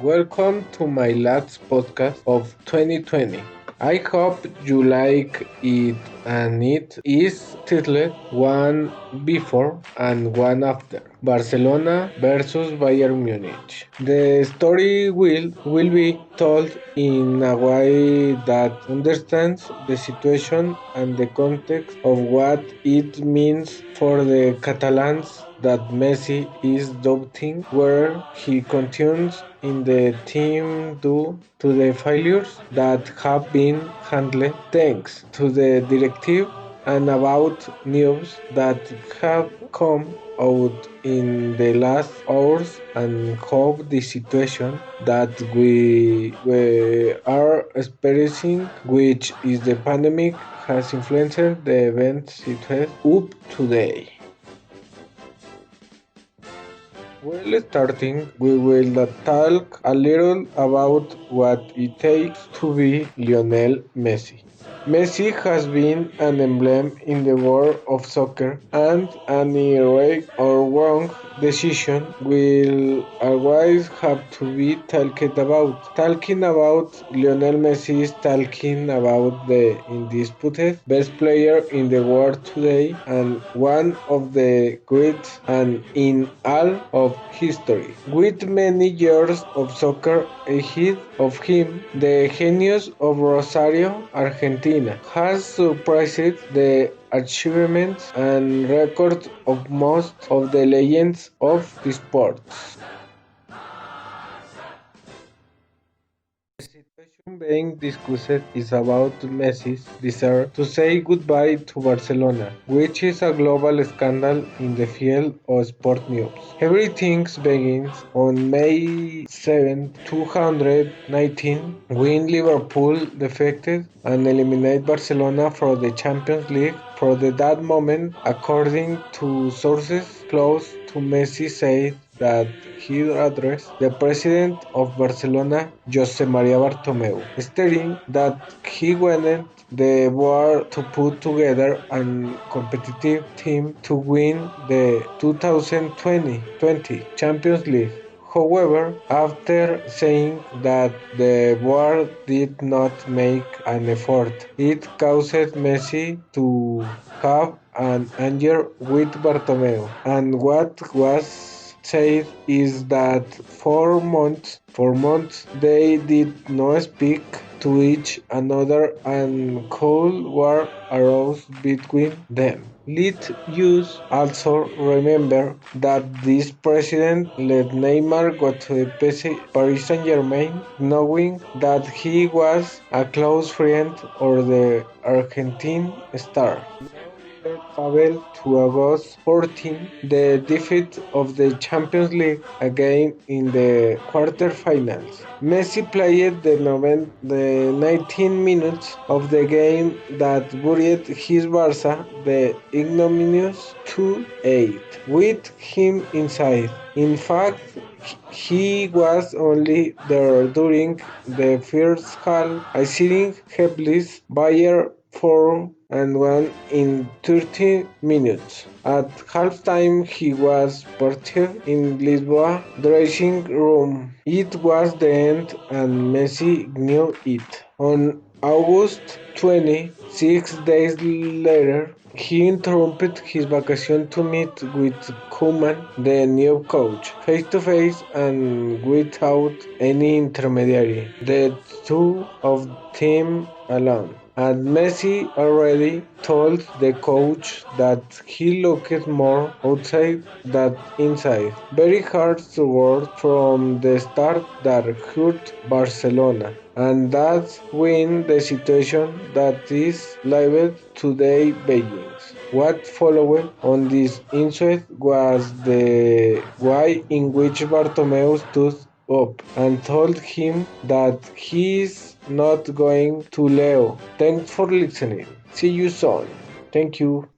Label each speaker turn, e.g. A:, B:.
A: Welcome to my last podcast of 2020. I hope you like it, and it is titled One Before and One After Barcelona versus Bayern Munich. The story will be told in a way that understands the situation and the context of what it means for the Catalans that Messi is doubting where he continues in the team due to the failures that have been handled thanks to the directive and about news that have come out in the last hours and how the situation that we are experiencing, which is the pandemic, has influenced the events it has up today. Well, starting, we will talk a little about what it takes to be Lionel Messi. Messi has been an emblem in the world of soccer, and any right or wrong decision will always have to be talked about. Talking about Lionel Messi is talking about the undisputed best player in the world today and one of the greats and in all of history. With many years of soccer ahead of him, the genius of Rosario, Argentina, has surpassed the achievements and records of most of the legends of the sport. The situation being discussed is about Messi's desire to say goodbye to Barcelona, which is a global scandal in the field of sport news. Everything begins on May 7, 2019, when Liverpool defected and eliminated Barcelona from the Champions League. For that moment, according to sources close to Messi, said that he addressed the president of Barcelona, Jose Maria Bartomeu, stating that he wanted the board to put together a competitive team to win the 2020 Champions League. However, after saying that the board did not make an effort, it caused Messi to have an anger with Bartomeu. And what was said is that for months they did not speak to each another and Cold War arose between them. Let us also remember that this president let Neymar go to the Paris Saint-Germain, knowing that he was a close friend of the Argentine star. Now let's travel to August 14, the defeat of the Champions League again in the quarterfinals. Messi played the 19 minutes of the game that buried his Barca the ignominious 2-8 with him inside. In fact, he was only there during the first half, assisting helpless Bayer 4-1 in 30 minutes. At halftime, he was portrayed in Lisboa dressing room. It was the end, and Messi knew it. On August 20, 6 days later, he interrupted his vacation to meet with Koeman, the new coach, face to face and without any intermediary. The two of them alone. And Messi already told the coach that he looked more outside than inside. Very hard word from the start that hurt Barcelona. And that's when the situation that is lived today begins. What followed on this insight was the way in which Bartomeu stood up and told him that he is not going to Leo. Thanks for listening. See you soon. Thank you.